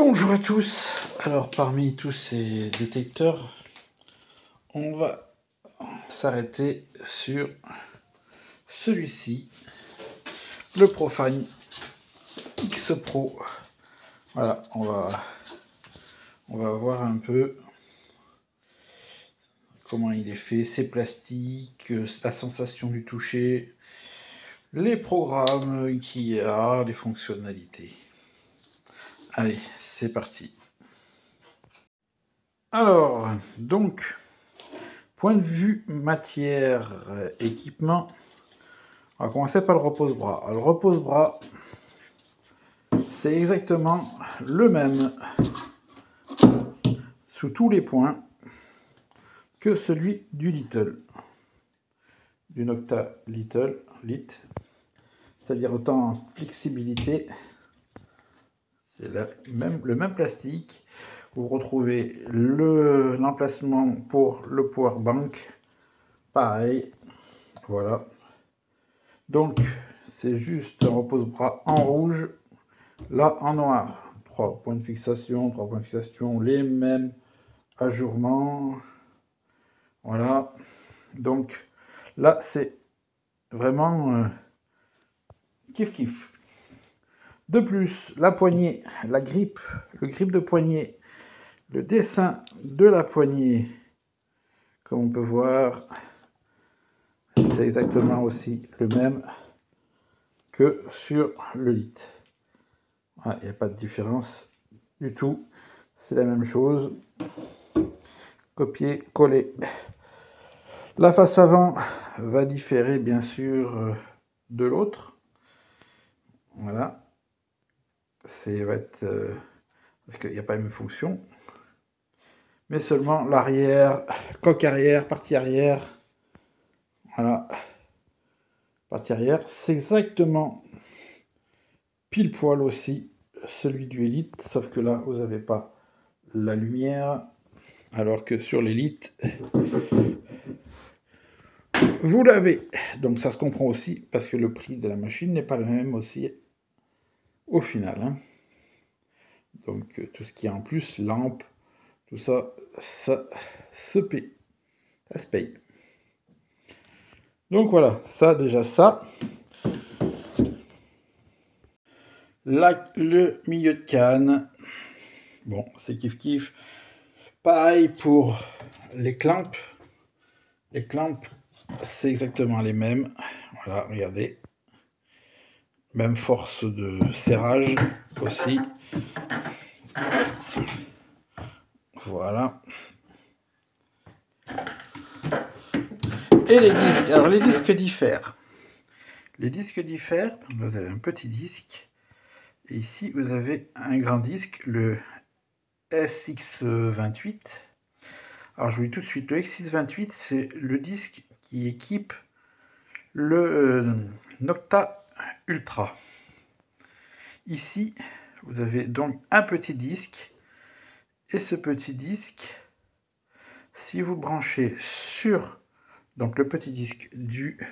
Bonjour à tous. Alors parmi tous ces détecteurs, on va s'arrêter sur celui-ci, le Profine X Pro. Voilà, on va voir un peu comment il est fait, ses plastiques, la sensation du toucher, les programmes qu'il y a, les fonctionnalités. Allez, c'est parti. Alors, donc, point de vue matière, équipement, on va commencer par le repose-bras. Le repose-bras, c'est exactement le même sous tous les points que celui du Little, du Nocta Little, c'est-à-dire autant en flexibilité, c'est le même plastique. Vous retrouvez l'emplacement pour le power bank, pareil, voilà. Donc c'est juste un repose-bras en rouge, là en noir. 3 points de fixation, les mêmes ajournements. Voilà. Donc là c'est vraiment kiff kiff. De plus, la poignée, la grippe, le grip de poignet, le dessin de la poignée, comme on peut voir, c'est exactement aussi le même que sur le lit. Il n'y a pas de différence du tout, c'est la même chose, copier, coller. La face avant va différer bien sûr de l'autre, voilà, va être parce qu'il n'y a pas la même fonction, mais seulement l'arrière, coque arrière, partie arrière, voilà, partie arrière, c'est exactement pile poil aussi celui du Elite, sauf que là vous n'avez pas la lumière, alors que sur l'Elite vous l'avez. Donc ça se comprend aussi parce que le prix de la machine n'est pas le même aussi au final, hein. Donc tout ce qui est en plus, lampe, tout ça, ça se paye, ça se paye. Donc voilà, ça déjà ça. Là, le milieu de canne, bon, c'est kiff kiff. Pareil pour les clamps. Les clamps, c'est exactement les mêmes. Voilà, regardez. Même force de serrage aussi. Voilà. Et les disques. Alors les disques diffèrent. Les disques diffèrent. Vous avez un petit disque. Et ici, vous avez un grand disque, le SX28. Alors je vous dis tout de suite, le SX28, c'est le disque qui équipe le Nocta Ultra. Ici, vous avez donc un petit disque. Et ce petit disque, si vous branchez sur donc le petit disque du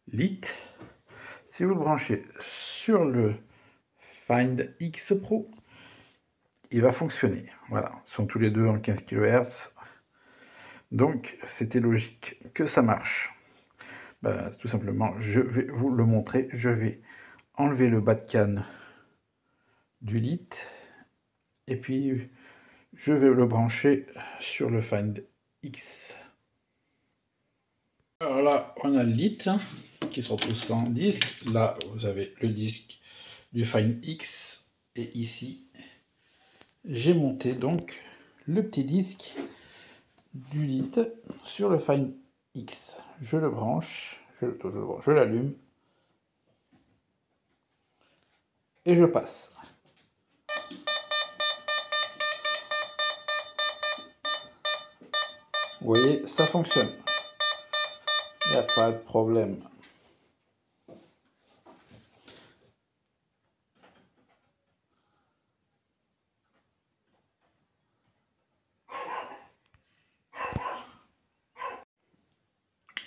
Lite, si vous le branchez sur le Find X Pro, il va fonctionner. Voilà, ils sont tous les deux en 15 kHz. Donc, c'était logique que ça marche. Tout simplement, je vais vous le montrer. Je vais enlever le bas de canne du Lite. Et puis, je vais le brancher sur le Find X. Alors là, on a le Lite qui se retrouve sans disque. Là, vous avez le disque du Find X. Et ici, j'ai monté donc le petit disque du Lite sur le Find X. Je le branche, je l'allume et je passe. Vous voyez, ça fonctionne. Il n'y a pas de problème.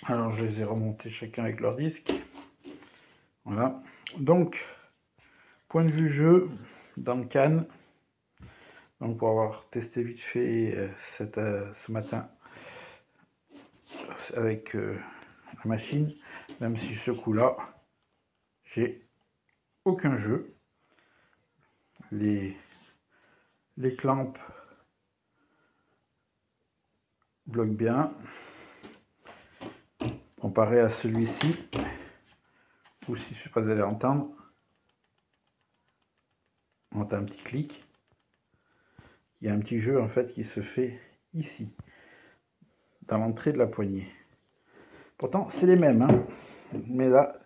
Alors je les ai remontés chacun avec leur disque. Voilà. Donc, point de vue jeu, dans le canne, Donc pour avoir testé vite fait ce matin avec la machine, même si ce coup-là, j'ai aucun jeu. Les clamps bloquent bien. Comparé à celui-ci, ou si je ne sais pas, vous allez entendre, on entend un petit clic. Il y a un petit jeu en fait qui se fait ici, dans l'entrée de la poignée. Pourtant, c'est les mêmes, hein, mais là,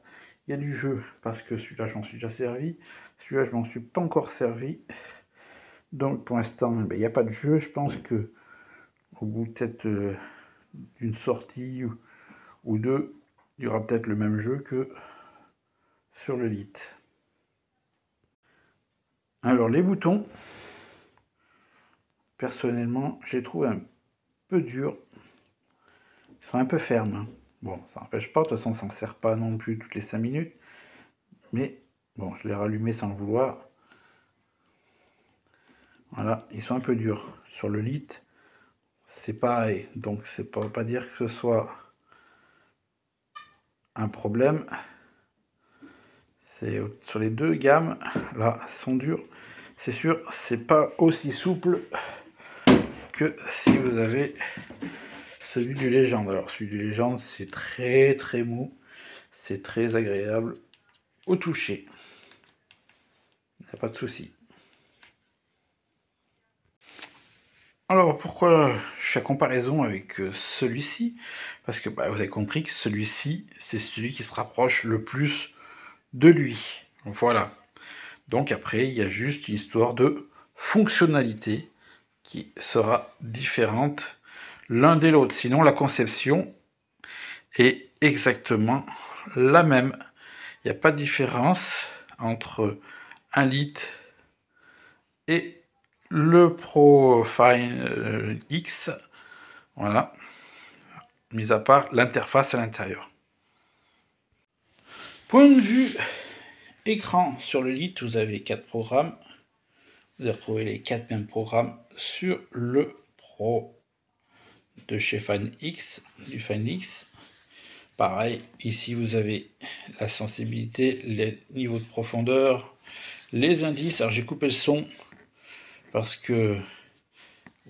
il y a du jeu, parce que celui-là, j'en suis déjà servi. Celui-là, je m'en suis pas encore servi. Donc, pour l'instant, ben, il n'y a pas de jeu. Je pense que au bout peut-être d'une sortie ou deux, il y aura peut-être le même jeu que sur le lit. Alors, les boutons, personnellement, j'ai trouvé un peu durs. Ils sont un peu fermes, hein. Bon, ça n'empêche pas, de toute façon, ça ne sert pas non plus toutes les 5 minutes. Mais, bon, je l'ai rallumé sans le vouloir. Voilà, ils sont un peu durs. Sur le lit, c'est pareil. Donc, c'est pas dire que ce soit un problème. C'est sur les deux gammes, là, sont durs. C'est sûr, c'est pas aussi souple que si vous avez celui du Légende. Alors, celui du Légende, c'est très très mou. C'est très agréable au toucher. Il n'y a pas de souci. Alors pourquoi je fais comparaison avec celui-ci? Parce que bah, vous avez compris que celui-ci, c'est celui qui se rapproche le plus de lui. Voilà. Donc après, il y a juste une histoire de fonctionnalité qui sera différente l'un de l'autre. Sinon, la conception est exactement la même. Il n'y a pas de différence entre un lit et le Profine X, voilà, mis à part l'interface à l'intérieur. Point de vue écran sur le lit, vous avez 4 programmes. Vous allez retrouver les 4 mêmes programmes sur le Pro de chez FineX, du FineX. Pareil, ici vous avez la sensibilité, les niveaux de profondeur, les indices. Alors j'ai coupé le son parce que,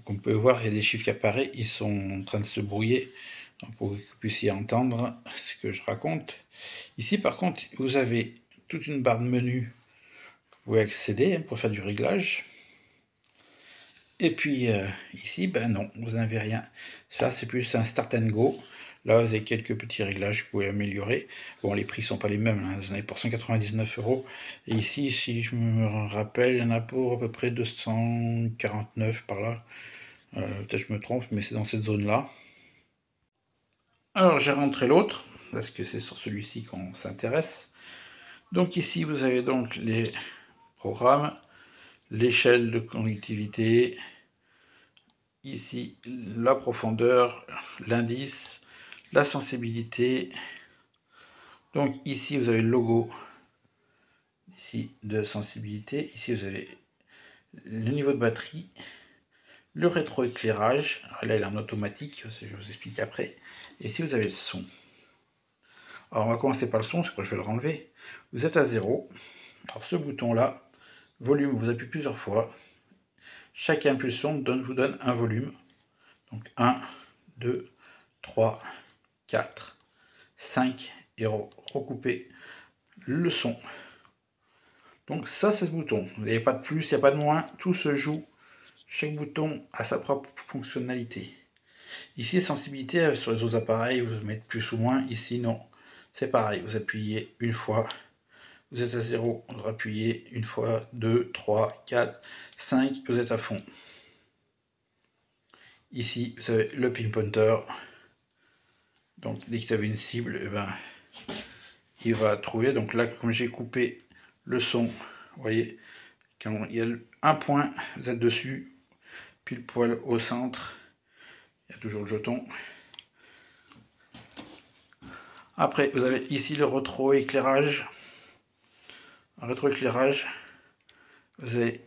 comme vous pouvez voir, il y a des chiffres qui apparaissent, ils sont en train de se brouiller, donc pour que vous puissiez entendre ce que je raconte. Ici par contre, vous avez toute une barre de menu que vous pouvez accéder pour faire du réglage. Et puis ici, ben non, vous n'avez rien. Ça, c'est plus un start and go. Là, vous avez quelques petits réglages que vous pouvez améliorer. Bon, les prix ne sont pas les mêmes, hein. Vous en avez pour 199 €. Et ici, si je me rappelle, il y en a pour à peu près 249 par là. Peut-être je me trompe, mais c'est dans cette zone-là. Alors, j'ai rentré l'autre, parce que c'est sur celui-ci qu'on s'intéresse. Donc ici, vous avez donc les programmes, l'échelle de conductivité, ici la profondeur, l'indice, la sensibilité. Donc ici vous avez le logo ici de sensibilité, ici vous avez le niveau de batterie, le rétroéclairage, là il est en automatique, je vous explique après, et ici vous avez le son. Alors on va commencer par le son, c'est pour que je vais le renlever. Vous êtes à 0, alors ce bouton là, volume, vous appuyez plusieurs fois, chaque impulsion vous donne un volume, donc 1, 2, 3, 4, 5, et recouper le son. Donc ça c'est ce bouton, il n'y a pas de plus, il n'y a pas de moins, tout se joue, chaque bouton a sa propre fonctionnalité. Ici sensibilité, sur les autres appareils vous mettez plus ou moins, ici non, c'est pareil, vous appuyez une fois, vous êtes à 0, vous appuyez une fois, 2, 3, 4, 5, vous êtes à fond. Ici vous avez le pinpointer, donc dès que vous avez une cible, eh ben, il va trouver. Donc là, comme j'ai coupé le son, vous voyez, quand il y a un point, vous êtes dessus, pile poil au centre, il y a toujours le jeton. Après, vous avez ici le rétroéclairage. En rétroéclairage, vous avez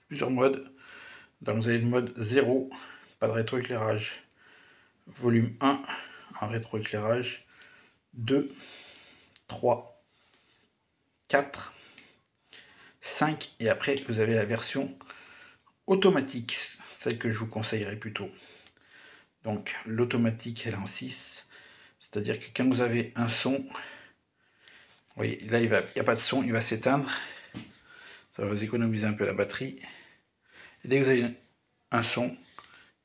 plusieurs modes. Donc vous avez le mode 0, pas de rétroéclairage. Volume 1 en rétroéclairage. 2, 3, 4, 5. Et après, vous avez la version automatique, celle que je vous conseillerais plutôt. Donc l'automatique, elle est en 6. C'est-à-dire que quand vous avez un son, vous voyez, là il n'y a pas de son, il va s'éteindre. Ça va vous économiser un peu la batterie. Et dès que vous avez un son,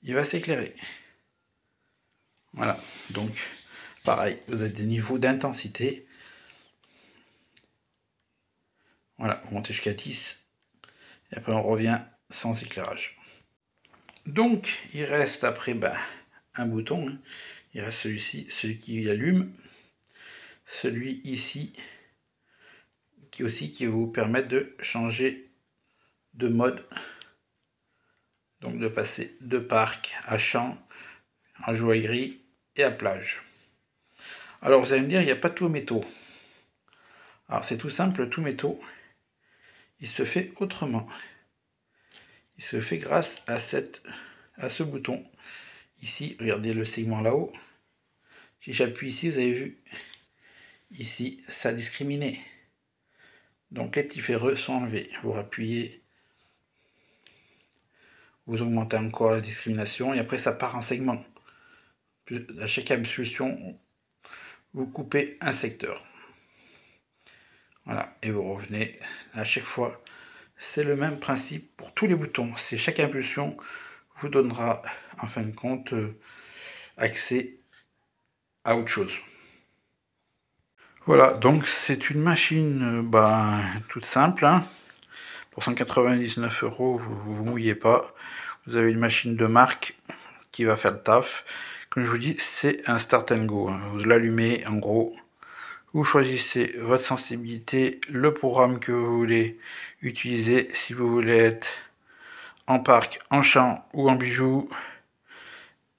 il va s'éclairer. Voilà, donc pareil, vous avez des niveaux d'intensité. Voilà, vous montez jusqu'à 10. Et après on revient sans éclairage. Donc il reste après un bouton. Hein. Il reste celui-ci, celui qui allume. Celui ici, qui va vous permettre de changer de mode. Donc de passer de parc à champ, à joaillerie et à plage. Alors vous allez me dire, il n'y a pas tout métaux. Alors c'est tout simple, tout métaux, il se fait autrement. Il se fait grâce à ce bouton. Ici, regardez le segment là-haut. Si j'appuie ici, vous avez vu, ici, ça a discriminé. Donc les petits ferreux sont enlevés. Vous rappuyez, vous augmentez encore la discrimination et après ça part en segment. À chaque impulsion, vous coupez un secteur. Voilà, et vous revenez à chaque fois. C'est le même principe pour tous les boutons. C'est chaque impulsion vous donnera en fin de compte accès à autre chose. Voilà, donc c'est une machine toute simple. Hein. Pour 199 €, vous vous mouillez pas. Vous avez une machine de marque qui va faire le taf. Comme je vous dis, c'est un start and go. Hein. Vous l'allumez en gros. Vous choisissez votre sensibilité, le programme que vous voulez utiliser, si vous voulez être en parc, en champ ou en bijoux,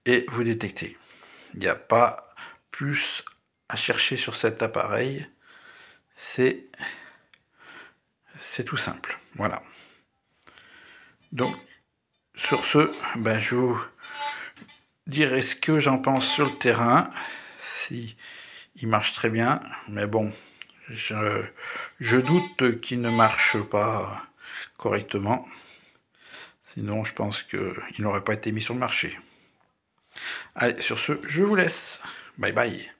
et vous détectez. Il n'y a pas plus à chercher sur cet appareil, c'est tout simple. Voilà. Donc, sur ce, je vous dirai ce que j'en pense sur le terrain, si il marche très bien, mais bon, je doute qu'il ne marche pas correctement. Sinon, je pense qu'il n'aurait pas été mis sur le marché. Allez, sur ce, je vous laisse. Bye bye.